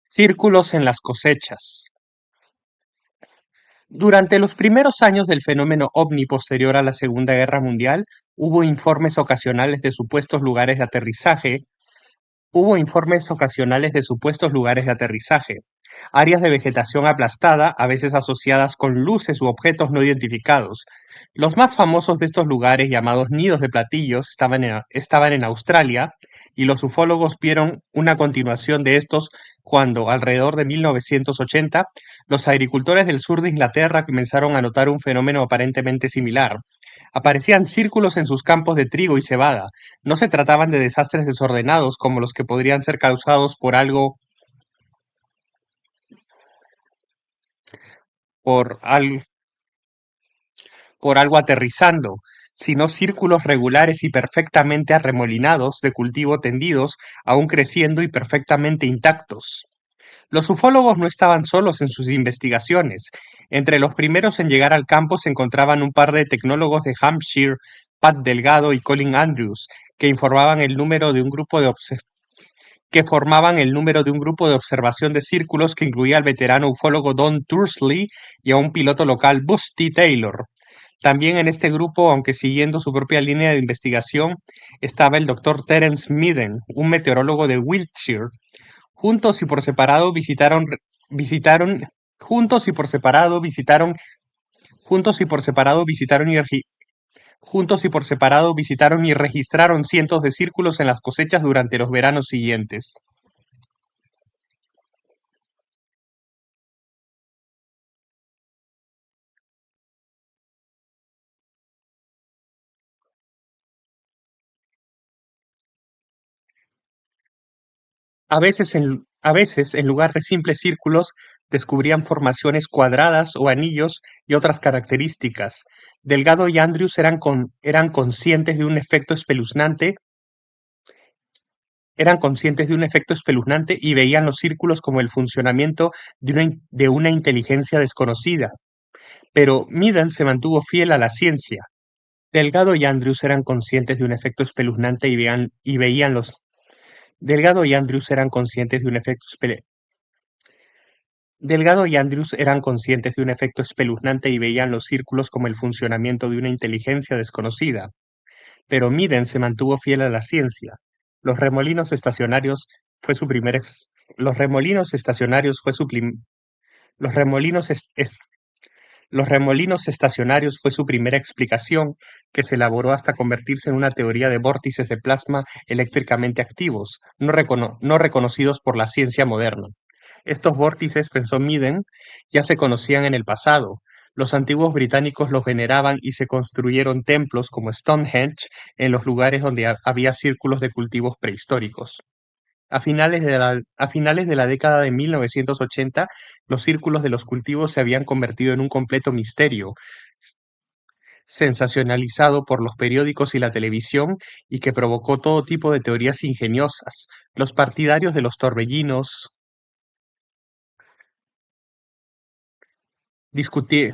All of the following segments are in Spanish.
Círculos en las cosechas. Durante los primeros años del fenómeno ovni posterior a la Segunda Guerra Mundial, hubo informes ocasionales de supuestos lugares de aterrizaje Hubo informes ocasionales de supuestos lugares de aterrizaje, áreas de vegetación aplastada, a veces asociadas con luces u objetos no identificados. Los más famosos de estos lugares, llamados nidos de platillos, estaban en Australia, y los ufólogos vieron una continuación de estos cuando, alrededor de 1980, los agricultores del sur de Inglaterra comenzaron a notar un fenómeno aparentemente similar. Aparecían círculos en sus campos de trigo y cebada. No se trataban de desastres desordenados como los que podrían ser causados por, al- por algo aterrizando, sino círculos regulares y perfectamente arremolinados de cultivo tendidos, aún creciendo y perfectamente intactos. Los ufólogos no estaban solos en sus investigaciones. Entre los primeros en llegar al campo se encontraban un par de tecnólogos de Hampshire, Pat Delgado y Colin Andrews, que informaban el número de un grupo de que formaban el número de un grupo de observación de círculos que incluía al veterano ufólogo Don Dursley y a un piloto local, Buzz T. Taylor. También en este grupo, aunque siguiendo su propia línea de investigación, estaba el doctor Terence Midden, un meteorólogo de Wiltshire. Juntos y por separado visitaron, juntos y por separado visitaron, juntos y por separado visitaron y Juntos y por separado visitaron y registraron cientos de círculos en las cosechas durante los veranos siguientes. A veces, en lugar de simples círculos, descubrían formaciones cuadradas o anillos y otras características. Delgado y Andrews eran conscientes de un efecto espeluznante y veían los círculos como el funcionamiento de una inteligencia desconocida. Pero Midden se mantuvo fiel a la ciencia. Delgado y Andrews eran conscientes de un efecto espeluznante y veían los Delgado y Andrews eran conscientes de un efecto espe- Delgado y Andrews eran conscientes de un efecto espeluznante y veían los círculos como el funcionamiento de una inteligencia desconocida. Pero Midden se mantuvo fiel a la ciencia. Los remolinos estacionarios fue su primer ex- los remolinos estacionarios fue su prim- los remolinos es- es- los remolinos estacionarios fue su primera explicación, que se elaboró hasta convertirse en una teoría de vórtices de plasma eléctricamente activos, no reconocidos por la ciencia moderna. Estos vórtices, pensó Midden, ya se conocían en el pasado. Los antiguos británicos los veneraban y se construyeron templos como Stonehenge en los lugares donde había círculos de cultivos prehistóricos. A finales de la década de 1980, los círculos de los cultivos se habían convertido en un completo misterio, sensacionalizado por los periódicos y la televisión, y que provocó todo tipo de teorías ingeniosas. Los partidarios de los torbellinos discutí-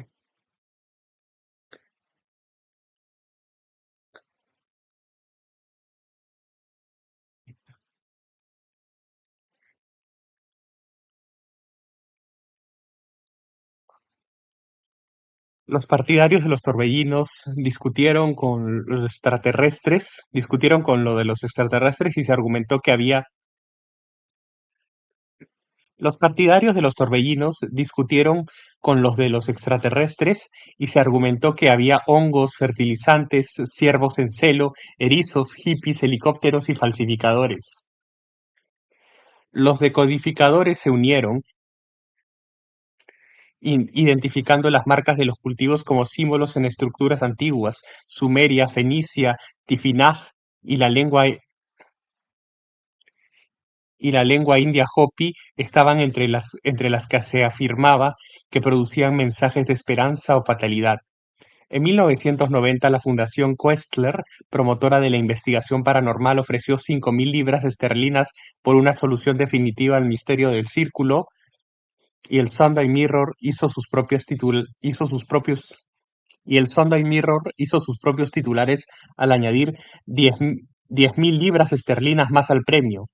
Los partidarios de los torbellinos discutieron con lo de los extraterrestres y se argumentó que había Los partidarios de los torbellinos discutieron con los de los extraterrestres y se argumentó que había hongos, fertilizantes, ciervos en celo, erizos, hippies, helicópteros y falsificadores. Los decodificadores se unieron, identificando las marcas de los cultivos como símbolos en estructuras antiguas, Sumeria, Fenicia, Tifinagh y la lengua india Hopi estaban entre las que se afirmaba que producían mensajes de esperanza o fatalidad. En 1990, la Fundación Koestler, promotora de la investigación paranormal, ofreció 5.000 libras esterlinas por una solución definitiva al misterio del círculo, y el Sunday Mirror hizo sus propios titulares al añadir 10.000 libras esterlinas más al premio.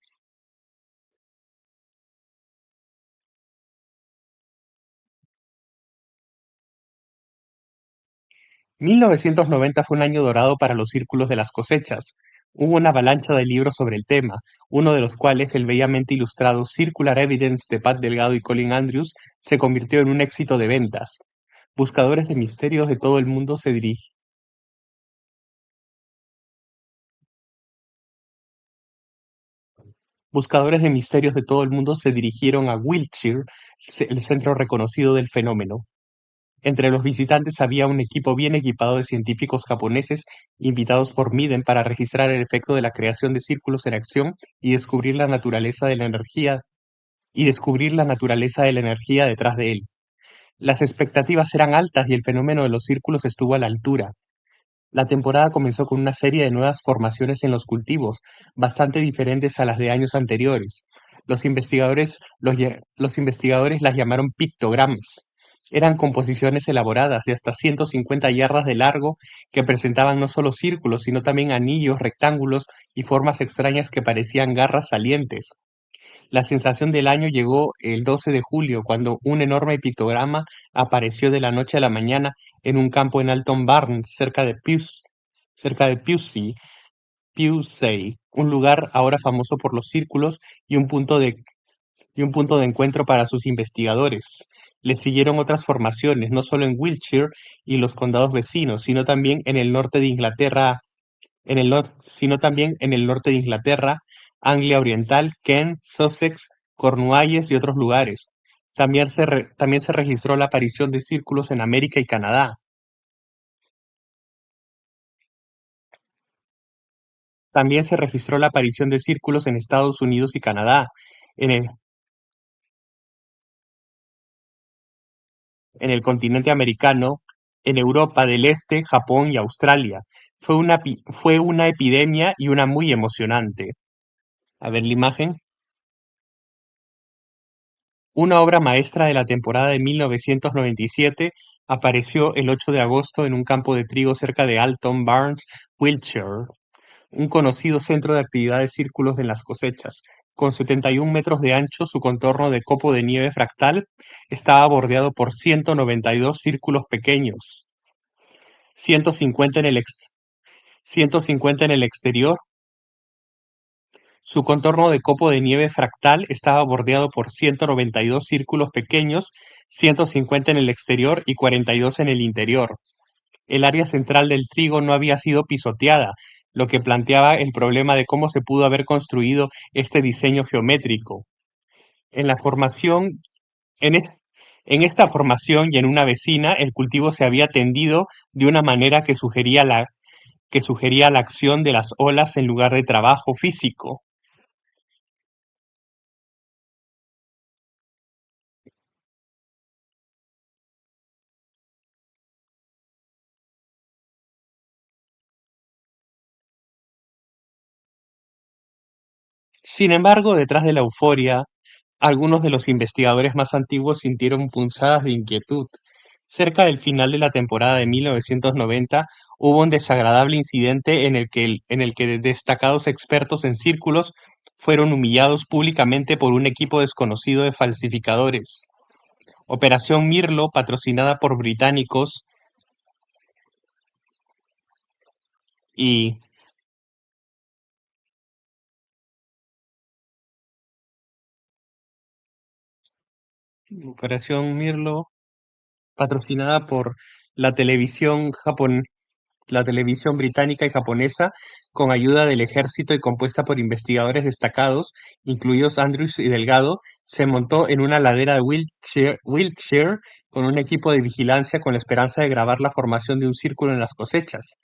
1990 fue un año dorado para los círculos de las cosechas. Hubo una avalancha de libros sobre el tema, uno de los cuales, el bellamente ilustrado Circular Evidence de Pat Delgado y Colin Andrews, se convirtió en un éxito de ventas. Buscadores de misterios de todo el mundo se diri- Buscadores de misterios de todo el mundo se dirigieron a Wiltshire, el centro reconocido del fenómeno. Entre los visitantes había un equipo bien equipado de científicos japoneses invitados por Miden para registrar el efecto de la creación de círculos en acción y descubrir la naturaleza de la energía detrás de él. Las expectativas eran altas y el fenómeno de los círculos estuvo a la altura. La temporada comenzó con una serie de nuevas formaciones en los cultivos, bastante diferentes a las de años anteriores. Los investigadores las llamaron pictogramas. Eran composiciones elaboradas de hasta 150 yardas de largo que presentaban no solo círculos, sino también anillos, rectángulos y formas extrañas que parecían garras salientes. La sensación del año llegó el 12 de julio, cuando un enorme pictograma apareció de la noche a la mañana en un campo en Alton Barnes, cerca de Pewsey, un lugar ahora famoso por los círculos y un punto de encuentro para sus investigadores. Le siguieron otras formaciones, no solo en Wiltshire y los condados vecinos, sino también en el norte de Inglaterra, Anglia Oriental, Kent, Sussex, Cornualles y otros lugares. También se registró la aparición de círculos en América y Canadá. También se registró la aparición de círculos en Estados Unidos y Canadá, en el, en el continente americano, en Europa del Este, Japón y Australia. Fue una epidemia y una muy emocionante. A ver la imagen. Una obra maestra de la temporada de 1997 apareció el 8 de agosto en un campo de trigo cerca de Alton Barnes, Wiltshire, un conocido centro de actividades círculos en las cosechas. Con 71 metros de ancho, su contorno de copo de nieve fractal estaba bordeado por 192 círculos pequeños, 150 en el, 150 en el exterior. Su contorno de copo de nieve fractal estaba bordeado por 192 círculos pequeños, 150 en el exterior y 42 en el interior. El área central del trigo no había sido pisoteada, lo que planteaba el problema de cómo se pudo haber construido este diseño geométrico. En la formación, en, es- en esta formación y en una vecina, el cultivo se había tendido de una manera que sugería la acción de las olas en lugar de trabajo físico. Sin embargo, detrás de la euforia, algunos de los investigadores más antiguos sintieron punzadas de inquietud. Cerca del final de la temporada de 1990, hubo un desagradable incidente en el que destacados expertos en círculos fueron humillados públicamente por un equipo desconocido de falsificadores. Operación Mirlo, patrocinada por británicos y Operación Mirlo, patrocinada por la televisión japon- la televisión británica y japonesa, con ayuda del ejército y compuesta por investigadores destacados, incluidos Andrews y Delgado, se montó en una ladera de Wiltshire con un equipo de vigilancia con la esperanza de grabar la formación de un círculo en las cosechas.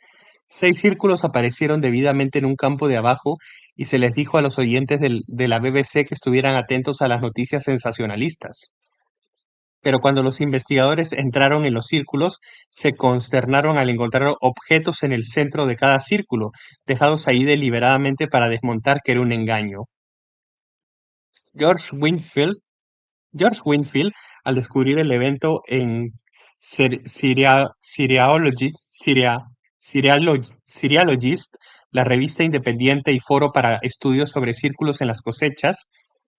6 círculos aparecieron debidamente en un campo de abajo y se les dijo a los oyentes de la BBC que estuvieran atentos a las noticias sensacionalistas. Pero cuando los investigadores entraron en los círculos, se consternaron al encontrar objetos en el centro de cada círculo, dejados ahí deliberadamente para desmontar que era un engaño. George Winfield, George Winfield, al descubrir el evento en Cerealogist, la revista independiente y foro para estudios sobre círculos en las cosechas,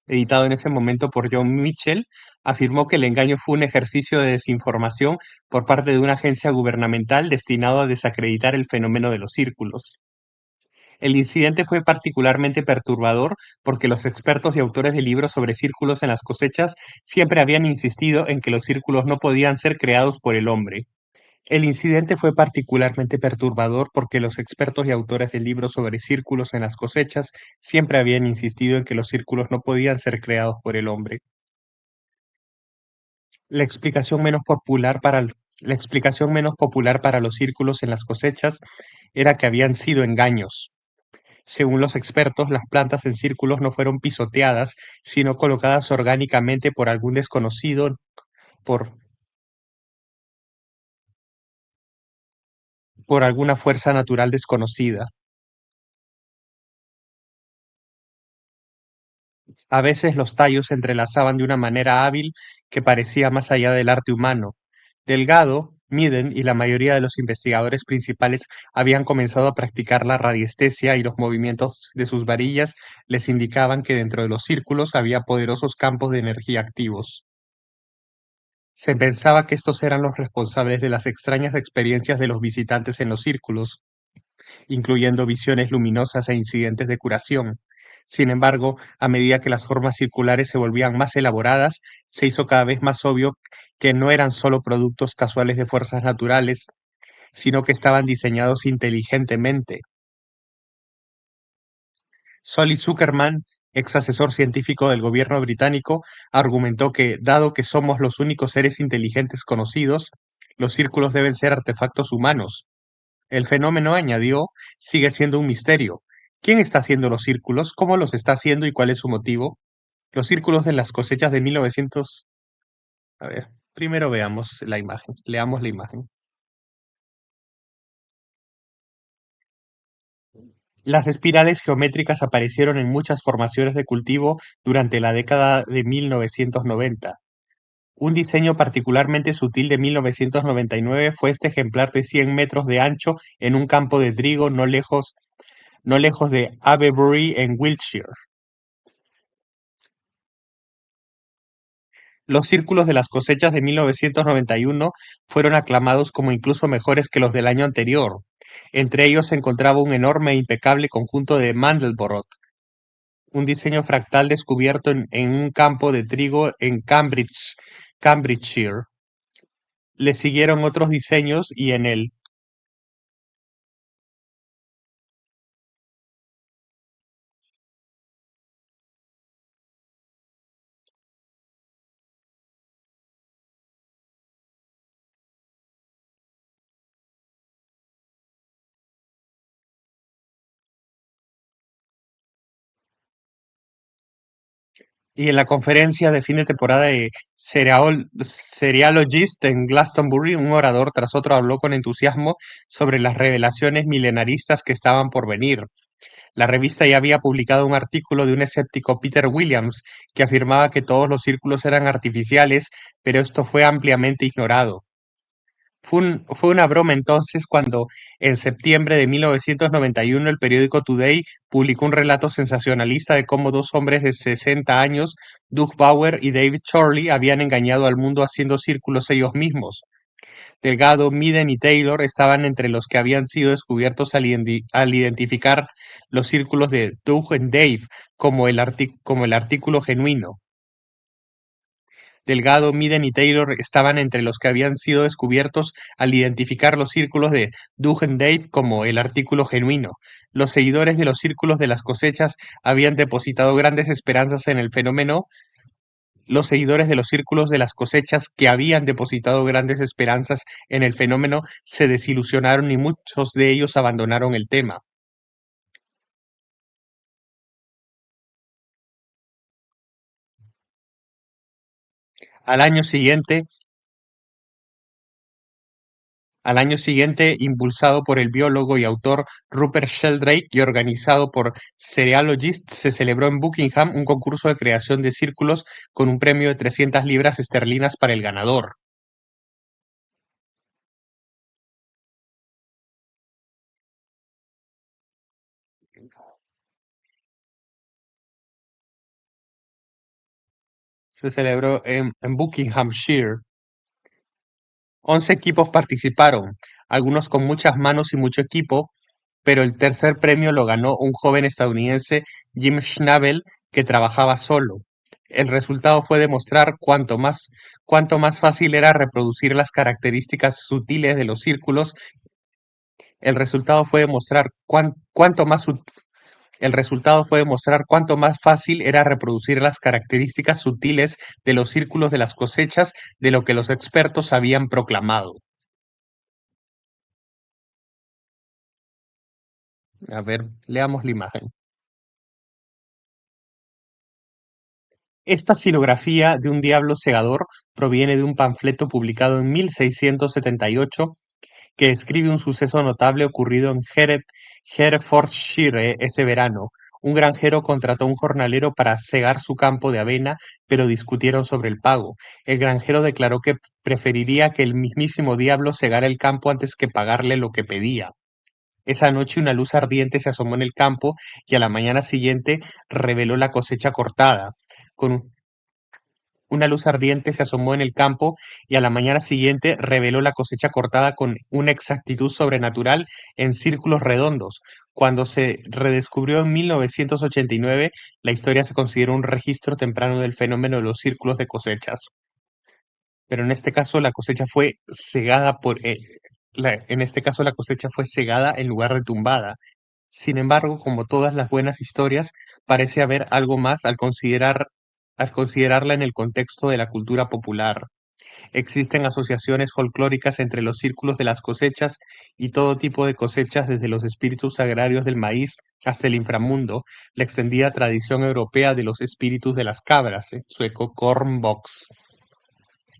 editado en ese momento por John Mitchell, afirmó que el engaño fue un ejercicio de desinformación por parte de una agencia gubernamental destinado a desacreditar el fenómeno de los círculos. El incidente fue particularmente perturbador porque los expertos y autores de libros sobre círculos en las cosechas siempre habían insistido en que los círculos no podían ser creados por el hombre. El incidente fue particularmente perturbador porque los expertos y autores de libros sobre círculos en las cosechas siempre habían insistido en que los círculos no podían ser creados por el hombre. La explicación menos popular para, la explicación menos popular para los círculos en las cosechas era que habían sido engaños. Según los expertos, las plantas en círculos no fueron pisoteadas, sino colocadas orgánicamente por algún desconocido, por, por alguna fuerza natural desconocida. A veces los tallos se entrelazaban de una manera hábil que parecía más allá del arte humano. Delgado, Miden y la mayoría de los investigadores principales habían comenzado a practicar la radiestesia y los movimientos de sus varillas les indicaban que dentro de los círculos había poderosos campos de energía activos. Se pensaba que estos eran los responsables de las extrañas experiencias de los visitantes en los círculos, incluyendo visiones luminosas e incidentes de curación. Sin embargo, a medida que las formas circulares se volvían más elaboradas, se hizo cada vez más obvio que no eran solo productos casuales de fuerzas naturales, sino que estaban diseñados inteligentemente. Solly Zuckerman, ex asesor científico del gobierno británico, argumentó que, dado que somos los únicos seres inteligentes conocidos, los círculos deben ser artefactos humanos. El fenómeno, añadió, sigue siendo un misterio. ¿Quién está haciendo los círculos? ¿Cómo los está haciendo y cuál es su motivo? Los círculos en las cosechas de 1900. A ver, primero veamos la imagen, leamos la imagen. Las espirales geométricas aparecieron en muchas formaciones de cultivo durante la década de 1990. Un diseño particularmente sutil de 1999 fue este ejemplar de 100 metros de ancho en un campo de trigo no lejos de Avebury en Wiltshire. Los círculos de las cosechas de 1991 fueron aclamados como incluso mejores que los del año anterior. Entre ellos se encontraba un enorme e impecable conjunto de Mandelbrot, un diseño fractal descubierto en un campo de trigo en Cambridgeshire. Le siguieron otros diseños y en el y en la conferencia de fin de temporada de Cerealogist en Glastonbury, un orador tras otro habló con entusiasmo sobre las revelaciones milenaristas que estaban por venir. La revista ya había publicado un artículo de un escéptico Peter Williams que afirmaba que todos los círculos eran artificiales, pero esto fue ampliamente ignorado. Fue una broma entonces cuando, en septiembre de 1991, el periódico Today publicó un relato sensacionalista de cómo dos hombres de 60 años, Doug Bauer y David Chorley, habían engañado al mundo haciendo círculos ellos mismos. Delgado, Miden y Taylor estaban entre los que habían sido descubiertos al identificar los círculos de Doug y Dave como el artículo genuino. Delgado, Miden y Taylor estaban entre los que habían sido descubiertos al identificar los círculos de Doug y Dave como el artículo genuino. Los seguidores de los círculos de las cosechas habían depositado grandes esperanzas en el fenómeno. Los seguidores de los círculos de las cosechas que habían depositado grandes esperanzas en el fenómeno se desilusionaron y muchos de ellos abandonaron el tema. Al año siguiente, impulsado por el biólogo y autor Rupert Sheldrake y organizado por Cerealogist, se celebró en Buckingham un concurso de creación de círculos con un premio de 300 libras esterlinas para el ganador. Se celebró en Buckinghamshire. 11 equipos participaron, algunos con muchas manos y mucho equipo, pero el tercer premio lo ganó un joven estadounidense, Jim Schnabel, que trabajaba solo. El resultado fue demostrar cuánto más fácil era reproducir las características sutiles de los círculos. El resultado fue demostrar el resultado fue demostrar cuánto más fácil era reproducir las características sutiles de los círculos de las cosechas de lo que los expertos habían proclamado. A ver, leamos la imagen. Esta xilografía de un diablo segador proviene de un panfleto publicado en 1678 que describe un suceso notable ocurrido en Herefordshire ese verano. Un granjero contrató a un jornalero para segar su campo de avena, pero discutieron sobre el pago. El granjero declaró que preferiría que el mismísimo diablo segara el campo antes que pagarle lo que pedía. Esa noche una luz ardiente se asomó en el campo y a la mañana siguiente reveló la cosecha cortada. Con una luz ardiente se asomó en el campo y a la mañana siguiente reveló la cosecha cortada con una exactitud sobrenatural en círculos redondos. Cuando se redescubrió en 1989, la historia se consideró un registro temprano del fenómeno de los círculos de cosechas. Pero en este caso la cosecha fue cegada en este caso la cosecha fue cegada en lugar de tumbada. Sin embargo, como todas las buenas historias, parece haber algo más al considerarla en el contexto de la cultura popular. Existen asociaciones folclóricas entre los círculos de las cosechas y todo tipo de cosechas, desde los espíritus agrarios del maíz hasta el inframundo, la extendida tradición europea de los espíritus de las cabras, sueco Kornbox,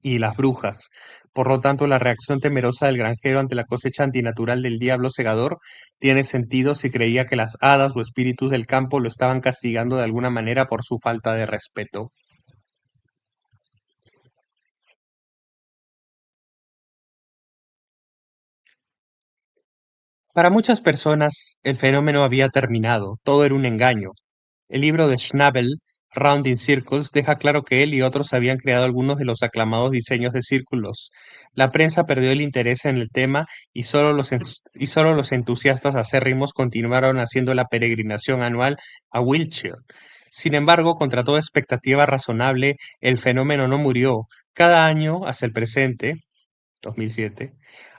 y las brujas. Por lo tanto, la reacción temerosa del granjero ante la cosecha antinatural del diablo segador tiene sentido si creía que las hadas o espíritus del campo lo estaban castigando de alguna manera por su falta de respeto. Para muchas personas, el fenómeno había terminado, todo era un engaño. El libro de Schnabel, Rounding Circles, deja claro que él y otros habían creado algunos de los aclamados diseños de círculos. La prensa perdió el interés en el tema y solo los entusiastas acérrimos continuaron haciendo la peregrinación anual a Wiltshire. Sin embargo, contra toda expectativa razonable, el fenómeno no murió. Cada año, hasta el presente, 2007,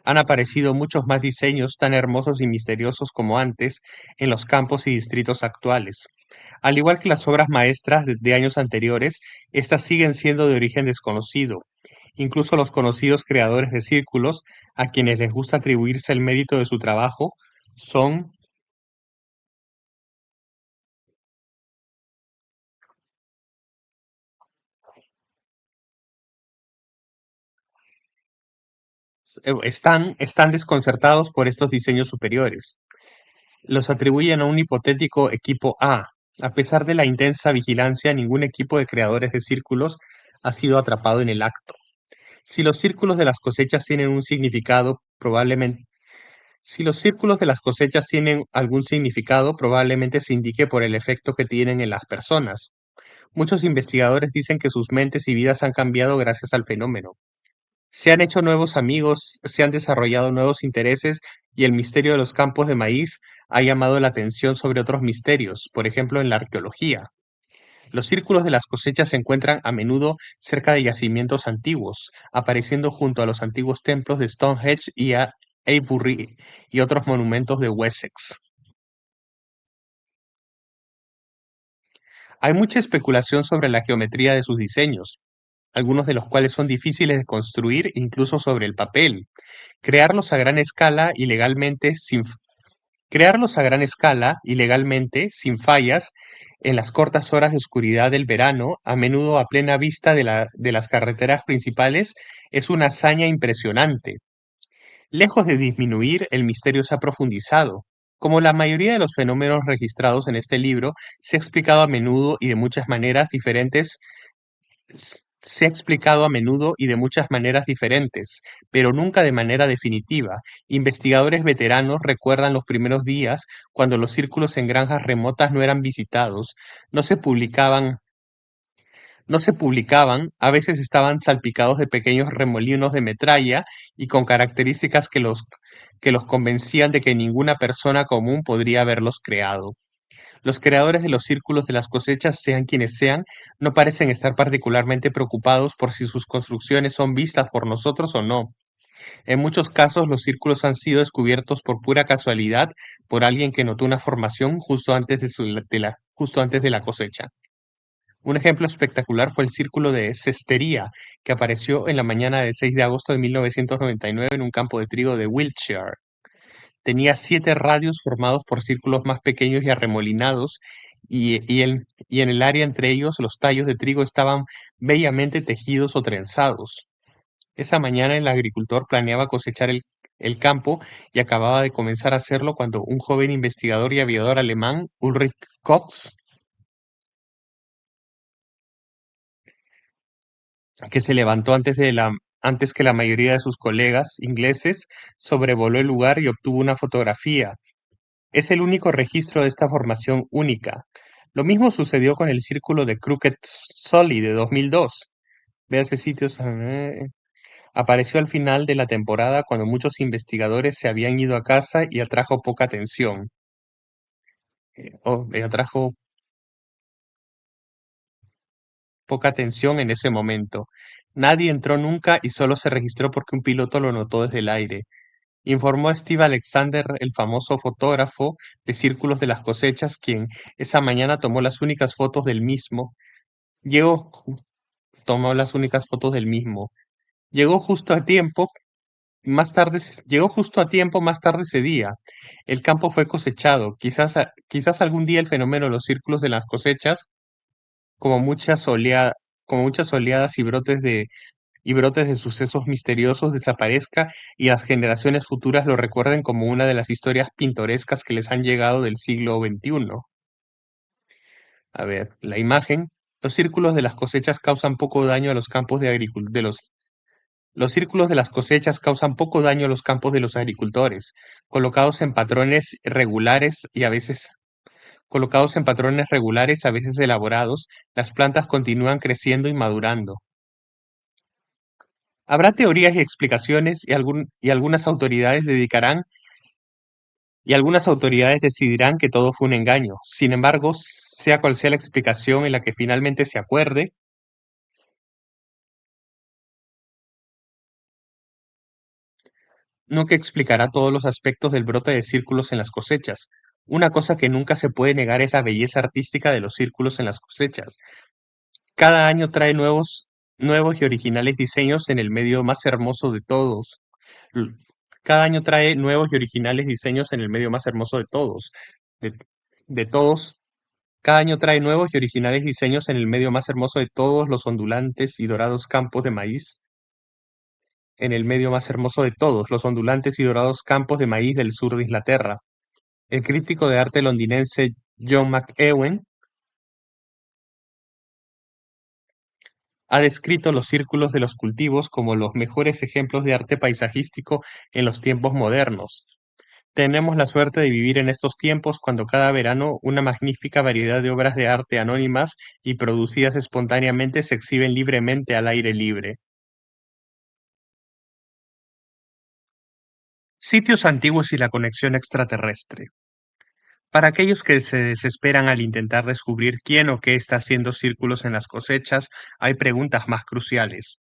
han aparecido muchos más diseños tan hermosos y misteriosos como antes en los campos y distritos actuales. Al igual que las obras maestras de años anteriores, estas siguen siendo de origen desconocido. Incluso los conocidos creadores de círculos, a quienes les gusta atribuirse el mérito de su trabajo, son, están desconcertados por estos diseños superiores. Los atribuyen a un hipotético equipo A. A pesar de la intensa vigilancia, ningún equipo de creadores de círculos ha sido atrapado en el acto. Si los círculos de las cosechas tienen un significado, probablemente Si los círculos de las cosechas tienen algún significado, probablemente se indique por el efecto que tienen en las personas. Muchos investigadores dicen que sus mentes y vidas han cambiado gracias al fenómeno. Se han hecho nuevos amigos, se han desarrollado nuevos intereses y el misterio de los campos de maíz ha llamado la atención sobre otros misterios, por ejemplo en la arqueología. Los círculos de las cosechas se encuentran a menudo cerca de yacimientos antiguos, apareciendo junto a los antiguos templos de Stonehenge y a Avebury y otros monumentos de Wessex. Hay mucha especulación sobre la geometría de sus diseños, algunos de los cuales son difíciles de construir incluso sobre el papel. Crearlos a gran escala y legalmente sin, Crearlos a gran escala y legalmente, sin fallas, en las cortas horas de oscuridad del verano, a menudo a plena vista de las carreteras principales, es una hazaña impresionante. Lejos de disminuir, el misterio se ha profundizado. Como la mayoría de los fenómenos registrados en este libro, se ha explicado a menudo y de muchas maneras diferentes, se ha explicado a menudo y de muchas maneras diferentes, pero nunca de manera definitiva. Investigadores veteranos recuerdan los primeros días cuando los círculos en granjas remotas no eran visitados, no se publicaban No se publicaban, a veces estaban salpicados de pequeños remolinos de metralla y con características que los convencían de que ninguna persona común podría haberlos creado. Los creadores de los círculos de las cosechas, sean quienes sean, no parecen estar particularmente preocupados por si sus construcciones son vistas por nosotros o no. En muchos casos, los círculos han sido descubiertos por pura casualidad por alguien que notó una formación justo antes de la cosecha. Un ejemplo espectacular fue el círculo de cestería, que apareció en la mañana del 6 de agosto de 1999 en un campo de trigo de Wiltshire. Tenía 7 radios formados por círculos más pequeños y arremolinados, y en el área entre ellos los tallos de trigo estaban bellamente tejidos o trenzados. Esa mañana el agricultor planeaba cosechar el campo y acababa de comenzar a hacerlo cuando un joven investigador y aviador alemán, Ulrich Cox, que se levantó antes que la mayoría de sus colegas ingleses, sobrevoló el lugar y obtuvo una fotografía. Es el único registro de esta formación única. Lo mismo sucedió con el círculo de Crooked Solid de 2002. Véase sitios. Apareció al final de la temporada cuando muchos investigadores se habían ido a casa y atrajo poca atención. Atrajo poca atención en ese momento. Nadie entró nunca y solo se registró porque un piloto lo notó desde el aire. Informó a Steve Alexander, el famoso fotógrafo de círculos de las cosechas, quien esa mañana tomó las únicas fotos del mismo. Llegó, tomó las únicas fotos del mismo. Llegó justo a tiempo, llegó justo a tiempo más tarde ese día. El campo fue cosechado. Quizás algún día el fenómeno de los círculos de las cosechas, como como muchas oleadas y brotes de sucesos misteriosos desaparezca y las generaciones futuras lo recuerden como una de las historias pintorescas que les han llegado del siglo XXI. A ver, la imagen. Los círculos de las cosechas causan poco daño a los campos de Los círculos de las cosechas causan poco daño a los campos de los agricultores, colocados en patrones regulares y a veces colocados en patrones regulares, a veces elaborados, las plantas continúan creciendo y madurando. Habrá teorías y explicaciones y algunas autoridades decidirán que todo fue un engaño. Sin embargo, sea cual sea la explicación en la que finalmente se acuerde, nunca explicará todos los aspectos del brote de círculos en las cosechas. Una cosa que nunca se puede negar es la belleza artística de los círculos en las cosechas. Cada año trae nuevos y originales diseños en el medio más hermoso de todos. L- Cada año trae nuevos y originales diseños en el medio más hermoso de todos. De, de todos, Cada año trae nuevos y originales diseños en el medio más hermoso de todos los ondulantes y dorados campos de maíz. En el medio más hermoso de todos los ondulantes y dorados campos de maíz del sur de Inglaterra. El crítico de arte londinense John McEwen ha descrito los círculos de los cultivos como los mejores ejemplos de arte paisajístico en los tiempos modernos. Tenemos la suerte de vivir en estos tiempos cuando cada verano una magnífica variedad de obras de arte anónimas y producidas espontáneamente se exhiben libremente al aire libre. Sitios antiguos y la conexión extraterrestre. Para aquellos que se desesperan al intentar descubrir quién o qué está haciendo círculos en las cosechas, hay preguntas más cruciales.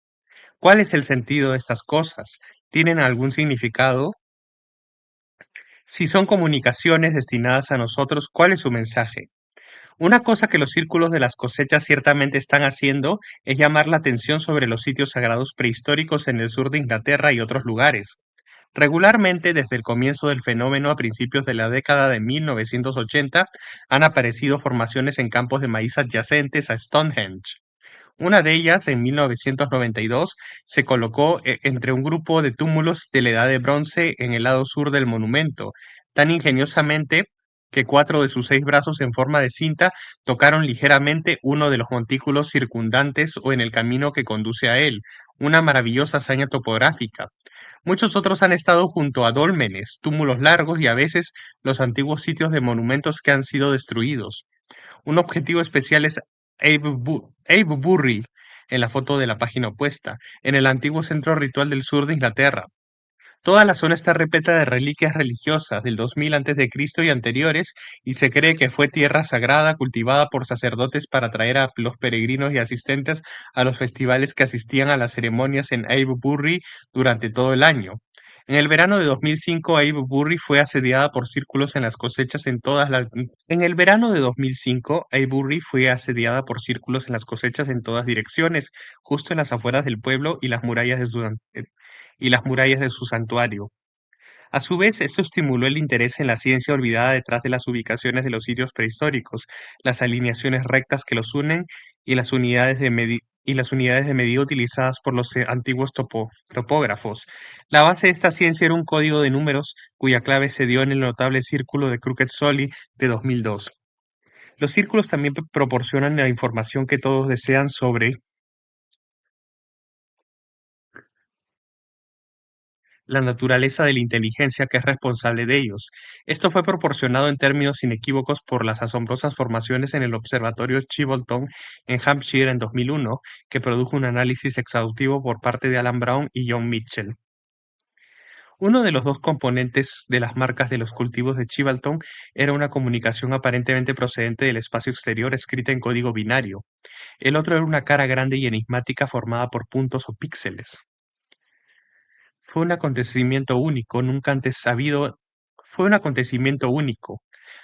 ¿Cuál es el sentido de estas cosas? ¿Tienen algún significado? Si son comunicaciones destinadas a nosotros, ¿cuál es su mensaje? Una cosa que los círculos de las cosechas ciertamente están haciendo es llamar la atención sobre los sitios sagrados prehistóricos en el sur de Inglaterra y otros lugares. Regularmente, desde el comienzo del fenómeno a principios de la década de 1980, han aparecido formaciones en campos de maíz adyacentes a Stonehenge. Una de ellas, en 1992, se colocó entre un grupo de túmulos de la Edad de Bronce en el lado sur del monumento, tan ingeniosamente que 4 de sus 6 brazos en forma de cinta tocaron ligeramente uno de los montículos circundantes o en el camino que conduce a él, una maravillosa hazaña topográfica. Muchos otros han estado junto a dólmenes, túmulos largos y a veces los antiguos sitios de monumentos que han sido destruidos. Un objetivo especial es Avebury, en la foto de la página opuesta, en el antiguo centro ritual del sur de Inglaterra. Toda la zona está repleta de reliquias religiosas del 2000 a.C. y anteriores, y se cree que fue tierra sagrada cultivada por sacerdotes para atraer a los peregrinos y asistentes a los festivales que asistían a las ceremonias en Avebury durante todo el año. En el verano de 2005, Avebury fue asediada por círculos en las cosechas en todas las... En el verano de 2005, Avebury fue asediada por círculos en las cosechas en todas direcciones, justo en las afueras del pueblo y las murallas de su santuario. A su vez, esto estimuló el interés en la ciencia olvidada detrás de las ubicaciones de los sitios prehistóricos, las alineaciones rectas que los unen y las unidades de medida utilizadas por los antiguos topógrafos. La base de esta ciencia era un código de números cuya clave se dio en el notable círculo de Crooked-Solly de 2002. Los círculos también proporcionan la información que todos desean sobre la naturaleza de la inteligencia que es responsable de ellos. Esto fue proporcionado en términos inequívocos por las asombrosas formaciones en el Observatorio Chilbolton en Hampshire en 2001, que produjo un análisis exhaustivo por parte de Alan Brown y John Mitchell. Uno de los dos componentes de las marcas de los cultivos de Chilbolton era una comunicación aparentemente procedente del espacio exterior escrita en código binario. El otro era una cara grande y enigmática formada por puntos o píxeles. Fue un acontecimiento único, nunca antes habido, fue un acontecimiento único.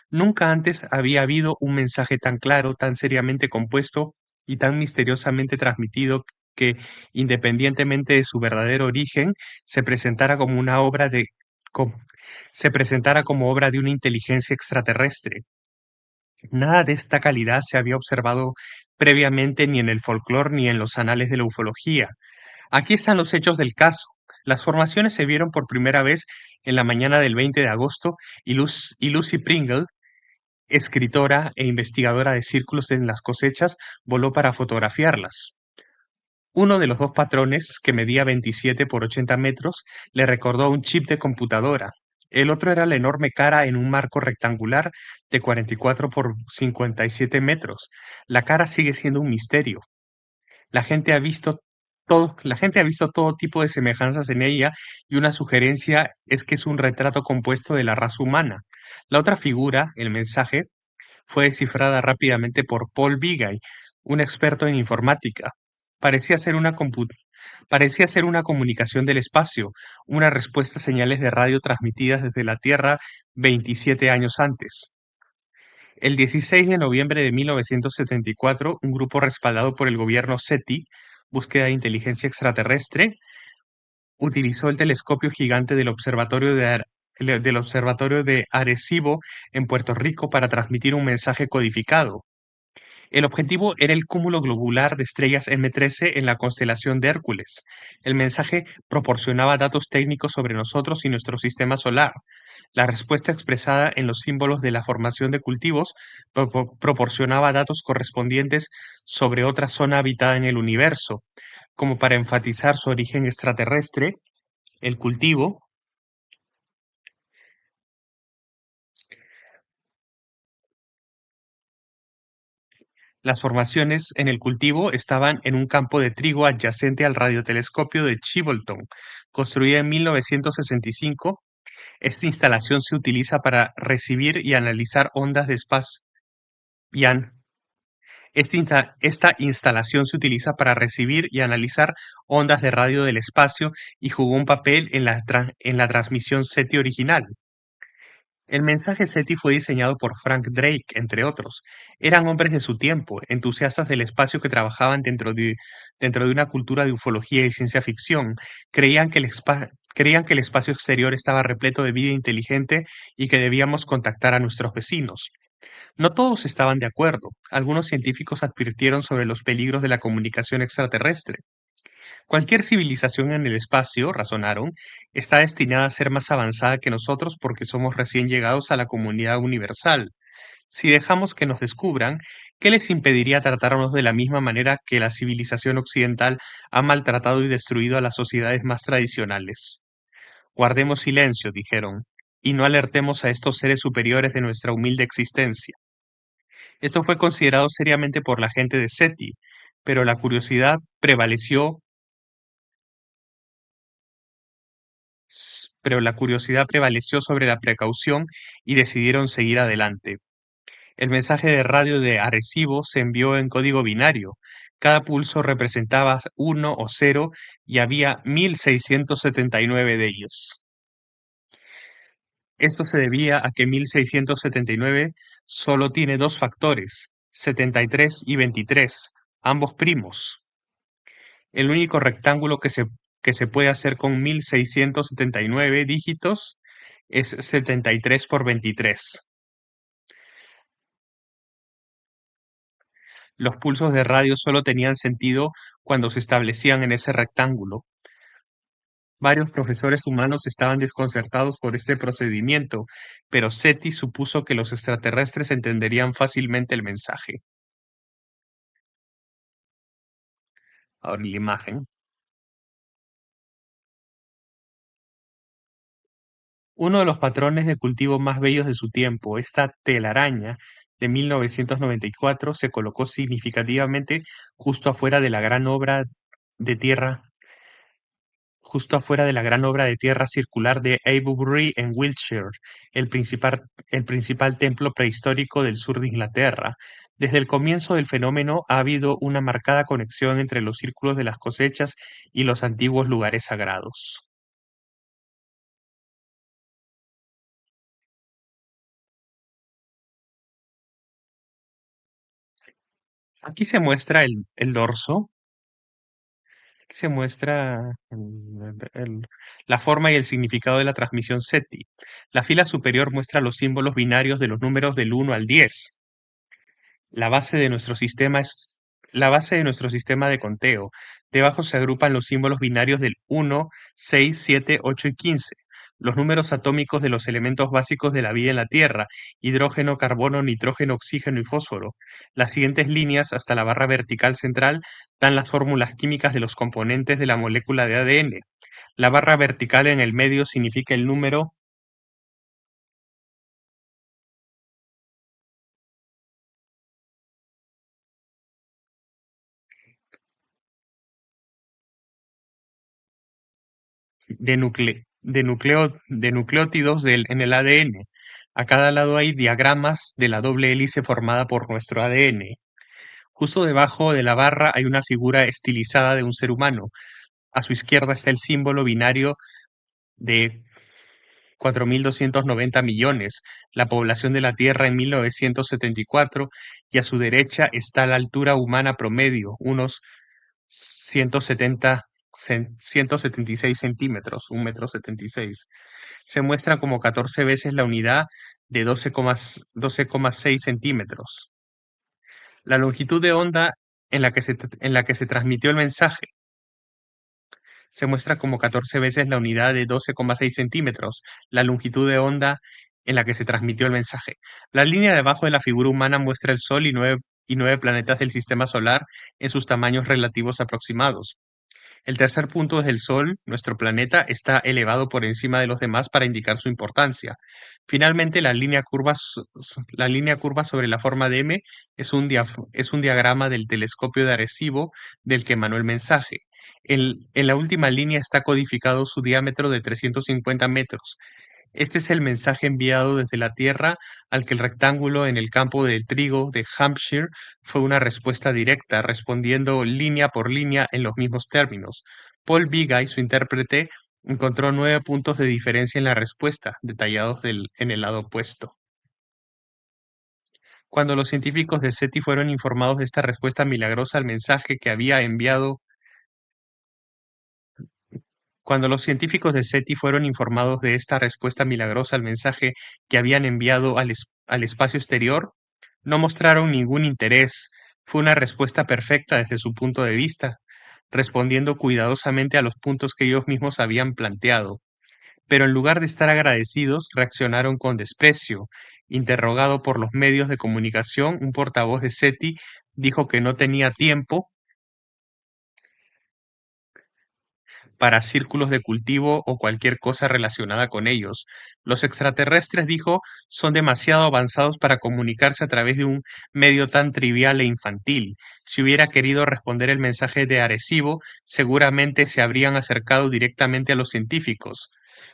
Nunca antes había habido un mensaje tan claro, tan seriamente compuesto y tan misteriosamente transmitido que, independientemente de su verdadero origen, se presentara como una obra de, com- se presentara como obra de una inteligencia extraterrestre. Nada de esta calidad se había observado previamente ni en el folclore ni en los anales de la ufología. Aquí están los hechos del caso. Las formaciones se vieron por primera vez en la mañana del 20 de agosto y Lucy Pringle, escritora e investigadora de círculos en las cosechas, voló para fotografiarlas. Uno de los dos patrones, que medía 27 por 80 metros, le recordó a un chip de computadora. El otro era la enorme cara en un marco rectangular de 44 por 57 metros. La cara sigue siendo un misterio. La gente ha visto todo tipo de semejanzas en ella y una sugerencia es que es un retrato compuesto de la raza humana. La otra figura, el mensaje, fue descifrada rápidamente por Paul Vigay, un experto en informática. Parecía ser una compu- Parecía ser una comunicación del espacio, una respuesta a señales de radio transmitidas desde la Tierra 27 años antes. El 16 de noviembre de 1974, un grupo respaldado por el gobierno SETI, Búsqueda de Inteligencia Extraterrestre, utilizó el telescopio gigante del observatorio de Arecibo en Puerto Rico para transmitir un mensaje codificado. El objetivo era el cúmulo globular de estrellas M13 en la constelación de Hércules. El mensaje proporcionaba datos técnicos sobre nosotros y nuestro sistema solar. La respuesta expresada en los símbolos de la formación de cultivos proporcionaba datos correspondientes sobre otra zona habitada en el universo, como para enfatizar su origen extraterrestre. El cultivo, las formaciones en el cultivo estaban en un campo de trigo adyacente al radiotelescopio de Chilbolton, construida en 1965. Esta instalación se utiliza para recibir y analizar ondas de espacio. y an- Esta instalación se utiliza para recibir y analizar ondas de radio del espacio y jugó un papel en la transmisión SETI original. El mensaje SETI fue diseñado por Frank Drake, entre otros. Eran hombres de su tiempo, entusiastas del espacio que trabajaban dentro de una cultura de ufología y ciencia ficción. Creían que el espacio exterior estaba repleto de vida inteligente y que debíamos contactar a nuestros vecinos. No todos estaban de acuerdo. Algunos científicos advirtieron sobre los peligros de la comunicación extraterrestre. Cualquier civilización en el espacio, razonaron, está destinada a ser más avanzada que nosotros porque somos recién llegados a la comunidad universal. Si dejamos que nos descubran, ¿qué les impediría tratarnos de la misma manera que la civilización occidental ha maltratado y destruido a las sociedades más tradicionales? Guardemos silencio, dijeron, y no alertemos a estos seres superiores de nuestra humilde existencia. Esto fue considerado seriamente por la gente de SETI. pero la curiosidad prevaleció, pero la curiosidad prevaleció sobre la precaución y decidieron seguir adelante. El mensaje de radio de Arecibo se envió en código binario. Cada pulso representaba 1 o 0 y había 1679 de ellos. Esto se debía a que 1679 solo tiene dos factores, 73 y 23, ambos primos. El único rectángulo que se puede hacer con 1679 dígitos es 73 por 23. Los pulsos de radio solo tenían sentido cuando se establecían en ese rectángulo. Varios profesores humanos estaban desconcertados por este procedimiento, pero SETI supuso que los extraterrestres entenderían fácilmente el mensaje. Ahora la imagen. Uno de los patrones de cultivo más bellos de su tiempo, esta telaraña de 1994, se colocó significativamente justo afuera de la gran obra de tierra justo afuera de la gran obra de tierra circular de Avebury en Wiltshire, el principal templo prehistórico del sur de Inglaterra. Desde el comienzo del fenómeno ha habido una marcada conexión entre los círculos de las cosechas y los antiguos lugares sagrados. Aquí se muestra el dorso, aquí se muestra la forma y el significado de la transmisión SETI. La fila superior muestra los símbolos binarios de los números del 1 al 10. La base de nuestro sistema es la base de nuestro sistema de conteo. Debajo se agrupan los símbolos binarios del 1, 6, 7, 8 y 15. Los números atómicos de los elementos básicos de la vida en la Tierra: hidrógeno, carbono, nitrógeno, oxígeno y fósforo. Las siguientes líneas hasta la barra vertical central dan las fórmulas químicas de los componentes de la molécula de ADN. La barra vertical en el medio significa el número de nucleótidos en el ADN. A cada lado hay diagramas de la doble hélice formada por nuestro ADN. Justo debajo de la barra hay una figura estilizada de un ser humano. A su izquierda está el símbolo binario de 4.290 millones, la población de la Tierra en 1974, y a su derecha está la altura humana promedio, unos 170, 176 centímetros, 1,76 m. Se muestra como 14 veces la unidad de 12,6 centímetros. La longitud de onda en la que se transmitió el mensaje se muestra como 14 veces la unidad de 12,6 centímetros, la longitud de onda en la que se transmitió el mensaje. La línea debajo de la figura humana muestra el Sol y nueve planetas del sistema solar en sus tamaños relativos aproximados. El tercer punto es el Sol, nuestro planeta, está elevado por encima de los demás para indicar su importancia. Finalmente, la línea curva sobre la forma de M es un diagrama del telescopio de Arecibo del que emanó el mensaje. En la última línea está codificado su diámetro de 350 metros. Este es el mensaje enviado desde la Tierra al que el rectángulo en el campo de trigo de Hampshire fue una respuesta directa, respondiendo línea por línea en los mismos términos. Paul Vigay, su intérprete, encontró 9 puntos de diferencia en la respuesta, detallados en el lado opuesto. Cuando los científicos de SETI fueron informados de esta respuesta milagrosa al mensaje que había enviado Cuando los científicos de SETI fueron informados de esta respuesta milagrosa al mensaje que habían enviado al espacio exterior, no mostraron ningún interés. Fue una respuesta perfecta desde su punto de vista, respondiendo cuidadosamente a los puntos que ellos mismos habían planteado. Pero en lugar de estar agradecidos, reaccionaron con desprecio. Interrogado por los medios de comunicación, un portavoz de SETI dijo que no tenía tiempo para círculos de cultivo o cualquier cosa relacionada con ellos. Los extraterrestres, dijo, son demasiado avanzados para comunicarse a través de un medio tan trivial e infantil. Si hubiera querido responder el mensaje de Arecibo, seguramente se habrían acercado directamente a los científicos.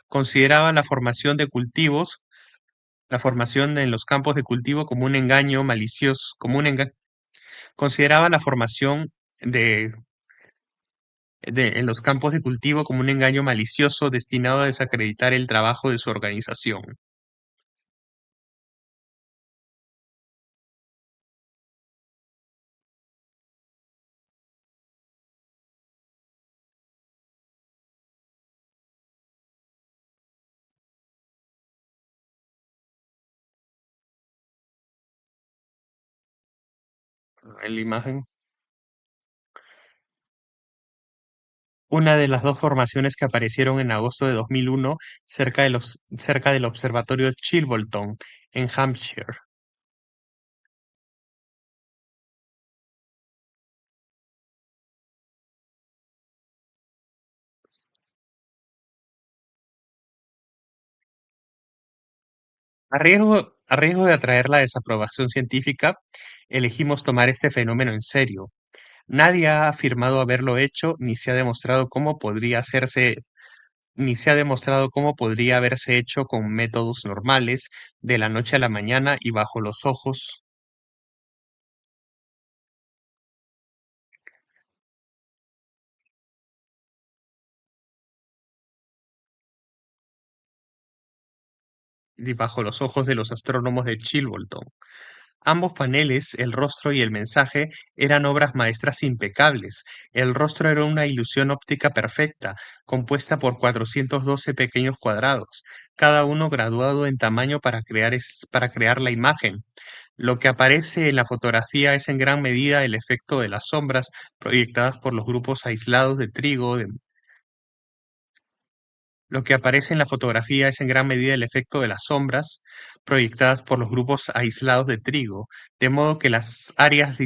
Consideraba la formación de cultivos, la formación en los campos de cultivo como un engaño malicioso, consideraba la formación de en los campos de cultivo como un engaño malicioso destinado a desacreditar el trabajo de su organización. En la imagen, una de las dos formaciones que aparecieron en agosto de 2001 cerca del observatorio Chilbolton, en Hampshire. A riesgo de atraer la desaprobación científica, elegimos tomar este fenómeno en serio. Nadie ha afirmado haberlo hecho, ni se ha demostrado cómo podría haberse hecho con métodos normales, de la noche a la mañana y bajo los ojos de los astrónomos de Chilbolton. Ambos paneles, el rostro y el mensaje, eran obras maestras impecables. El rostro era una ilusión óptica perfecta, compuesta por 412 pequeños cuadrados, cada uno graduado en tamaño para crear la imagen. Lo que aparece en la fotografía es en gran medida el efecto de las sombras proyectadas por los grupos aislados de trigo Lo que aparece en la fotografía es en gran medida el efecto de las sombras proyectadas por los grupos aislados de trigo, de modo que las áreas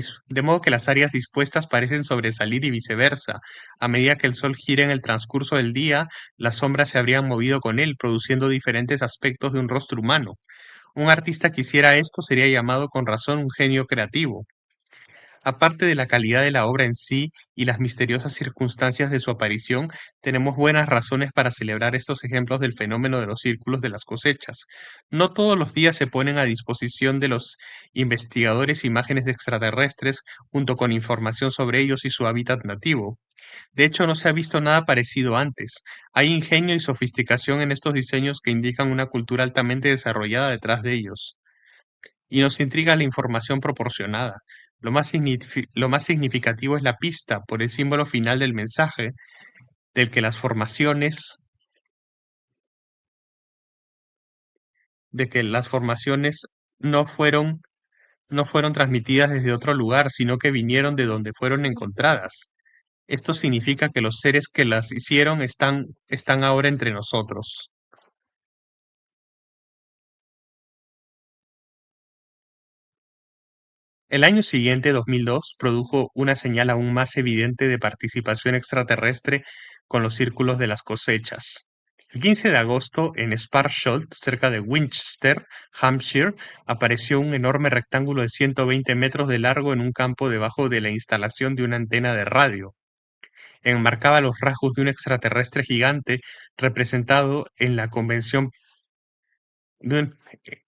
dispuestas parecen sobresalir y viceversa. A medida que el sol gira en el transcurso del día, las sombras se habrían movido con él, produciendo diferentes aspectos de un rostro humano. Un artista que hiciera esto sería llamado con razón un genio creativo. Aparte de la calidad de la obra en sí y las misteriosas circunstancias de su aparición, tenemos buenas razones para celebrar estos ejemplos del fenómeno de los círculos de las cosechas. No todos los días se ponen a disposición de los investigadores imágenes de extraterrestres junto con información sobre ellos y su hábitat nativo. De hecho, no se ha visto nada parecido antes. Hay ingenio y sofisticación en estos diseños que indican una cultura altamente desarrollada detrás de ellos. Y nos intriga la información proporcionada. Lo más significativo es la pista por el símbolo final del mensaje, del que las formaciones, de que las formaciones no fueron, no fueron transmitidas desde otro lugar, sino que vinieron de donde fueron encontradas. Esto significa que los seres que las hicieron están ahora entre nosotros. El año siguiente, 2002, produjo una señal aún más evidente de participación extraterrestre con los círculos de las cosechas. El 15 de agosto, en Sparsholt, cerca de Winchester, Hampshire, apareció un enorme rectángulo de 120 metros de largo en un campo debajo de la instalación de una antena de radio. Enmarcaba los rasgos de un extraterrestre gigante representado en la convención de un-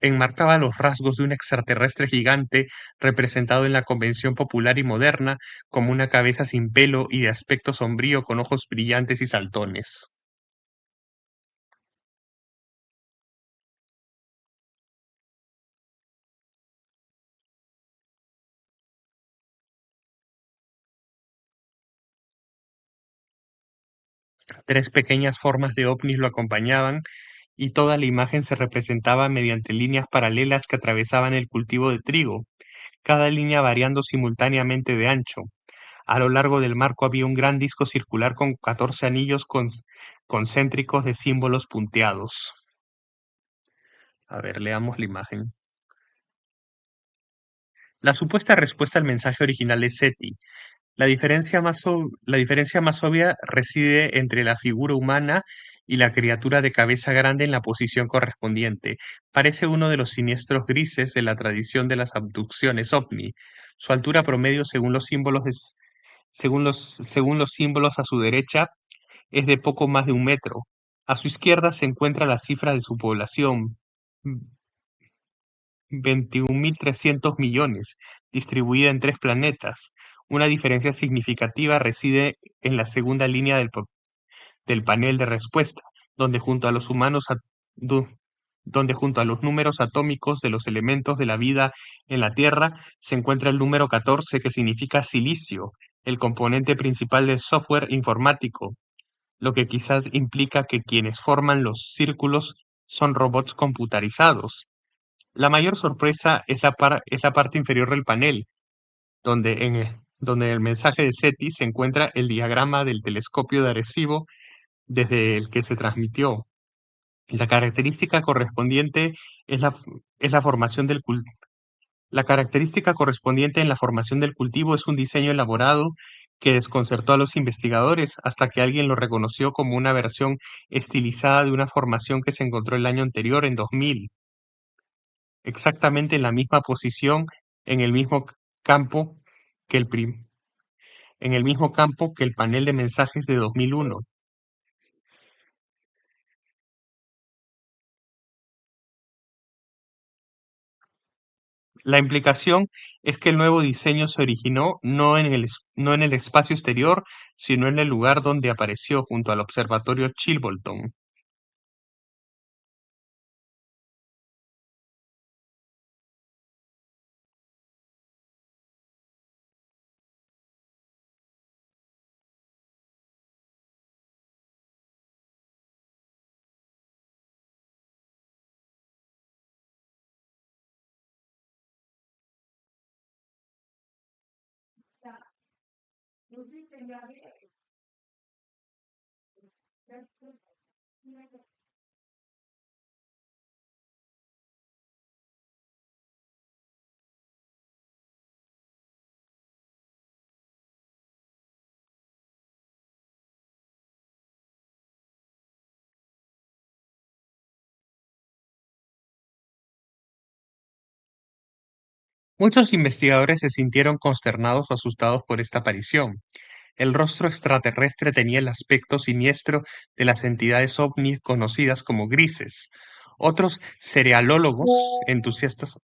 enmarcaba los rasgos de un extraterrestre gigante representado en la convención popular y moderna como una cabeza sin pelo y de aspecto sombrío con ojos brillantes y saltones. Tres pequeñas formas de ovnis lo acompañaban y toda la imagen se representaba mediante líneas paralelas que atravesaban el cultivo de trigo, cada línea variando simultáneamente de ancho. A lo largo del marco había un gran disco circular con 14 anillos concéntricos de símbolos punteados. A ver, leamos la imagen. La supuesta respuesta al mensaje original de SETI. La diferencia más obvia reside entre la figura humana y la criatura de cabeza grande en la posición correspondiente. Parece uno de los siniestros grises de la tradición de las abducciones ovni. Su altura promedio, según los símbolos a su derecha, es de poco más de 1 metro. A su izquierda se encuentra la cifra de su población, 21.300 millones, distribuida en 3 planetas. Una diferencia significativa reside en la segunda línea del panel de respuesta, donde junto a los du- donde junto a los números atómicos de los elementos de la vida en la Tierra se encuentra el número 14, que significa silicio, el componente principal del software informático, lo que quizás implica que quienes forman los círculos son robots computarizados. La mayor sorpresa es la parte inferior del panel, donde en el mensaje de SETI se encuentra el diagrama del telescopio de Arecibo desde el que se transmitió. La característica correspondiente es es la formación La característica correspondiente en la formación del cultivo es un diseño elaborado que desconcertó a los investigadores hasta que alguien lo reconoció como una versión estilizada de una formación que se encontró el año anterior, en 2000, exactamente en la misma posición, en el mismo campo que en el mismo campo que el panel de mensajes de 2001. La implicación es que el nuevo diseño se originó no en el espacio exterior, sino en el lugar donde apareció, junto al observatorio Chilbolton. Muchos investigadores se sintieron consternados o asustados por esta aparición. El rostro extraterrestre tenía el aspecto siniestro de las entidades ovnis conocidas como grises. Otros cerealólogos entusiastas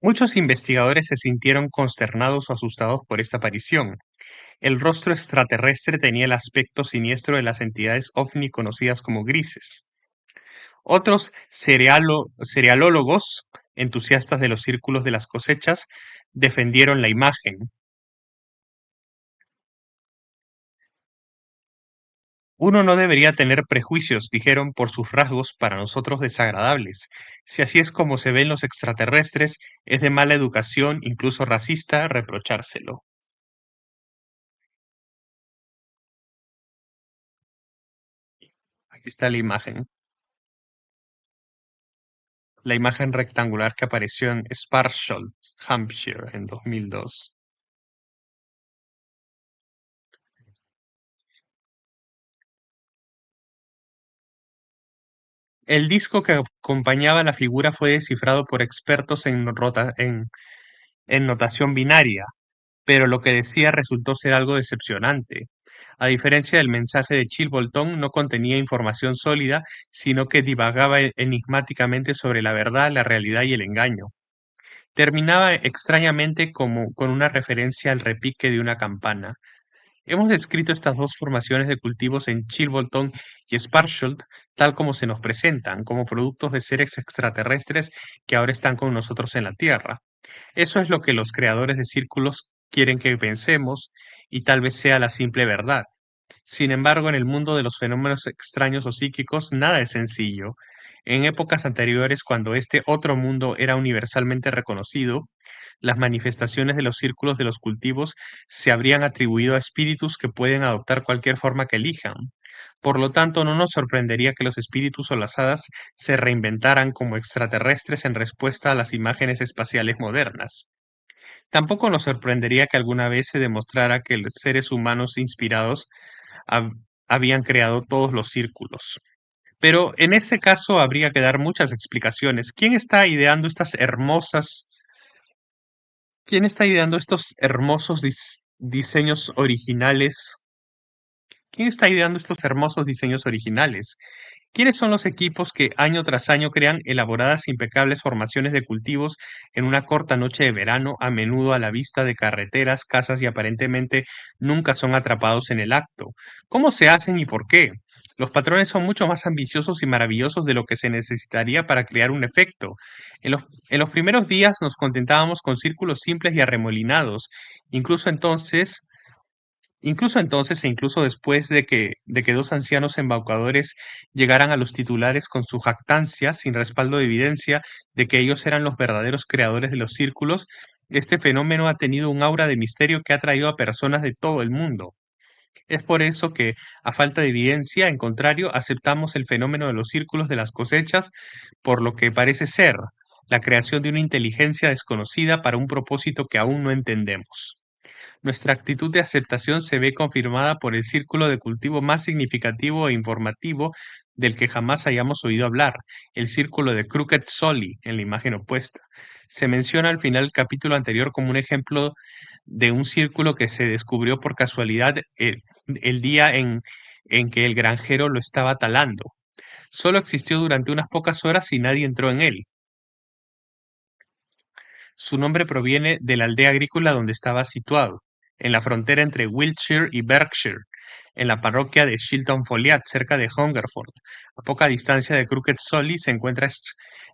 Muchos investigadores se sintieron consternados o asustados por esta aparición. El rostro extraterrestre tenía el aspecto siniestro de las entidades ovni conocidas como grises. Otros cerealólogos, entusiastas de los círculos de las cosechas, defendieron la imagen. Uno no debería tener prejuicios, dijeron, por sus rasgos para nosotros desagradables. Si así es como se ven los extraterrestres, es de mala educación, incluso racista, reprochárselo. Aquí está la imagen rectangular que apareció en Sparsholt, Hampshire, en 2002. El disco que acompañaba la figura fue descifrado por expertos en notación binaria, pero lo que decía resultó ser algo decepcionante. A diferencia del mensaje de Chilbolton, no contenía información sólida, sino que divagaba enigmáticamente sobre la verdad, la realidad y el engaño. Terminaba extrañamente como con una referencia al repique de una campana. Hemos descrito estas dos formaciones de cultivos en Chilbolton y Sparsholt tal como se nos presentan, como productos de seres extraterrestres que ahora están con nosotros en la Tierra. Eso es lo que los creadores de círculos quieren que pensemos, y tal vez sea la simple verdad. Sin embargo, en el mundo de los fenómenos extraños o psíquicos, nada es sencillo. En épocas anteriores, cuando este otro mundo era universalmente reconocido, las manifestaciones de los círculos de los cultivos se habrían atribuido a espíritus que pueden adoptar cualquier forma que elijan. Por lo tanto, no nos sorprendería que los espíritus o las hadas se reinventaran como extraterrestres en respuesta a las imágenes espaciales modernas. Tampoco nos sorprendería que alguna vez se demostrara que los seres humanos inspirados hab- habían creado todos los círculos. Pero en este caso habría que dar muchas explicaciones. ¿Quién está ideando estos hermosos diseños originales? ¿Quién está ideando estos hermosos diseños originales? ¿Quiénes son los equipos que año tras año crean elaboradas e impecables formaciones de cultivos en una corta noche de verano, a menudo a la vista de carreteras, casas y aparentemente nunca son atrapados en el acto? ¿Cómo se hacen y por qué? Los patrones son mucho más ambiciosos y maravillosos de lo que se necesitaría para crear un efecto. En los primeros días nos contentábamos con círculos simples y arremolinados. Incluso entonces, incluso incluso después de que dos ancianos embaucadores llegaran a los titulares con su jactancia, sin respaldo de evidencia de que ellos eran los verdaderos creadores de los círculos, este fenómeno ha tenido un aura de misterio que ha atraído a personas de todo el mundo. Es por eso que, a falta de evidencia, en contrario, aceptamos el fenómeno de los círculos de las cosechas por lo que parece ser la creación de una inteligencia desconocida para un propósito que aún no entendemos. Nuestra actitud de aceptación se ve confirmada por el círculo de cultivo más significativo e informativo del que jamás hayamos oído hablar, el círculo de Crooked Solly, en la imagen opuesta. Se menciona al final del capítulo anterior como un ejemplo de un círculo que se descubrió por casualidad el día en que el granjero lo estaba talando. Solo existió durante unas pocas horas y nadie entró en él. Su nombre proviene de la aldea agrícola donde estaba situado, en la frontera entre Wiltshire y Berkshire, en la parroquia de Shilton Folliat, cerca de Hungerford. A poca distancia de Crooked Solly se encuentra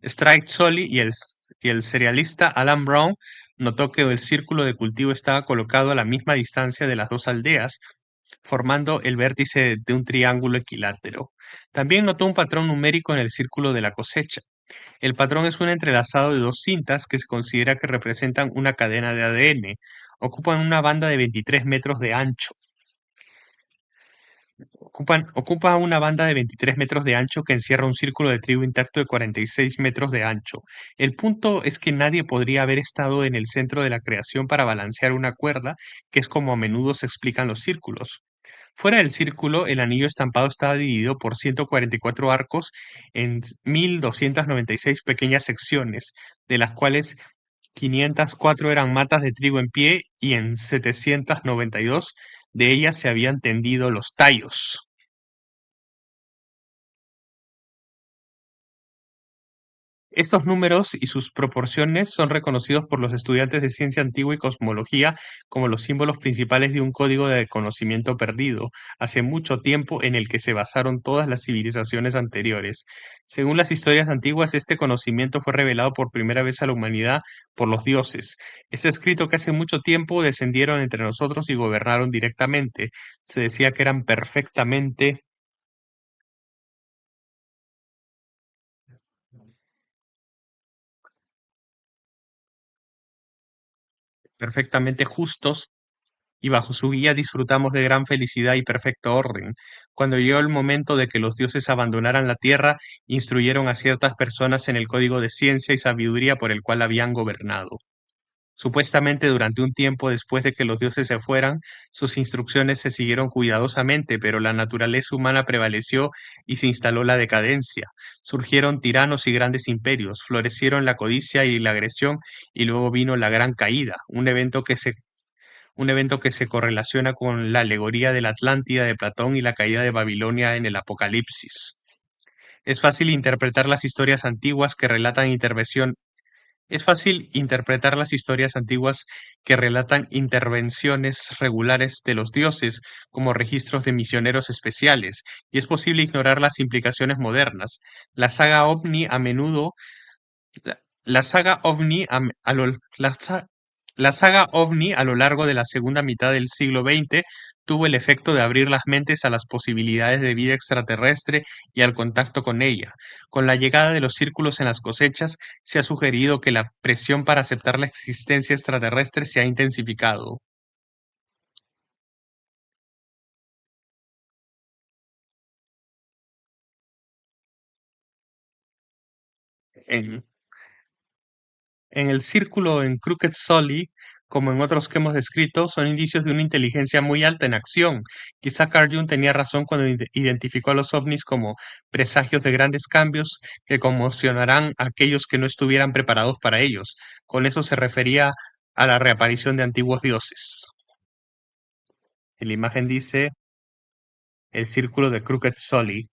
Stride Solly y el cerealista Alan Brown notó que el círculo de cultivo estaba colocado a la misma distancia de las dos aldeas, formando el vértice de un triángulo equilátero. También notó un patrón numérico en el círculo de la cosecha. El patrón es un entrelazado de dos cintas que se considera que representan una cadena de ADN. Ocupan una banda de 23 metros de ancho. Ocupa una banda de 23 metros de ancho que encierra un círculo de trigo intacto de 46 metros de ancho. El punto es que nadie podría haber estado en el centro de la creación para balancear una cuerda, que es como a menudo se explican los círculos. Fuera del círculo, el anillo estampado estaba dividido por 144 arcos en 1296 pequeñas secciones, de las cuales 504 eran matas de trigo en pie y en 792 de ellas se habían tendido los tallos. Estos números y sus proporciones son reconocidos por los estudiantes de ciencia antigua y cosmología como los símbolos principales de un código de conocimiento perdido, hace mucho tiempo en el que se basaron todas las civilizaciones anteriores. Según las historias antiguas, este conocimiento fue revelado por primera vez a la humanidad por los dioses. Está escrito que hace mucho tiempo descendieron entre nosotros y gobernaron directamente. Se decía que eran perfectamente justos y bajo su guía disfrutamos de gran felicidad y perfecto orden. Cuando llegó el momento de que los dioses abandonaran la tierra, instruyeron a ciertas personas en el código de ciencia y sabiduría por el cual habían gobernado. Supuestamente durante un tiempo después de que los dioses se fueran, sus instrucciones se siguieron cuidadosamente, pero la naturaleza humana prevaleció y se instaló la decadencia. Surgieron tiranos y grandes imperios, florecieron la codicia y la agresión, y luego vino la gran caída, un evento que se correlaciona con la alegoría de la Atlántida de Platón y la caída de Babilonia en el Apocalipsis. Es fácil interpretar las historias antiguas que relatan intervención. Es fácil interpretar las historias antiguas que relatan intervenciones regulares de los dioses como registros de misioneros especiales, y es posible ignorar las implicaciones modernas. La saga OVNI a menudo la saga OVNI la saga OVNI a lo largo de la segunda mitad del siglo XX tuvo el efecto de abrir las mentes a las posibilidades de vida extraterrestre y al contacto con ella. Con la llegada de los círculos en las cosechas, se ha sugerido que la presión para aceptar la existencia extraterrestre se ha intensificado. En, en el círculo en Crooked Sully, como en otros que hemos descrito, son indicios de una inteligencia muy alta en acción. Quizá Carl Jung tenía razón cuando identificó a los ovnis como presagios de grandes cambios que conmocionarán a aquellos que no estuvieran preparados para ellos. Con eso se refería a la reaparición de antiguos dioses. En la imagen dice el círculo de Crooked Sully.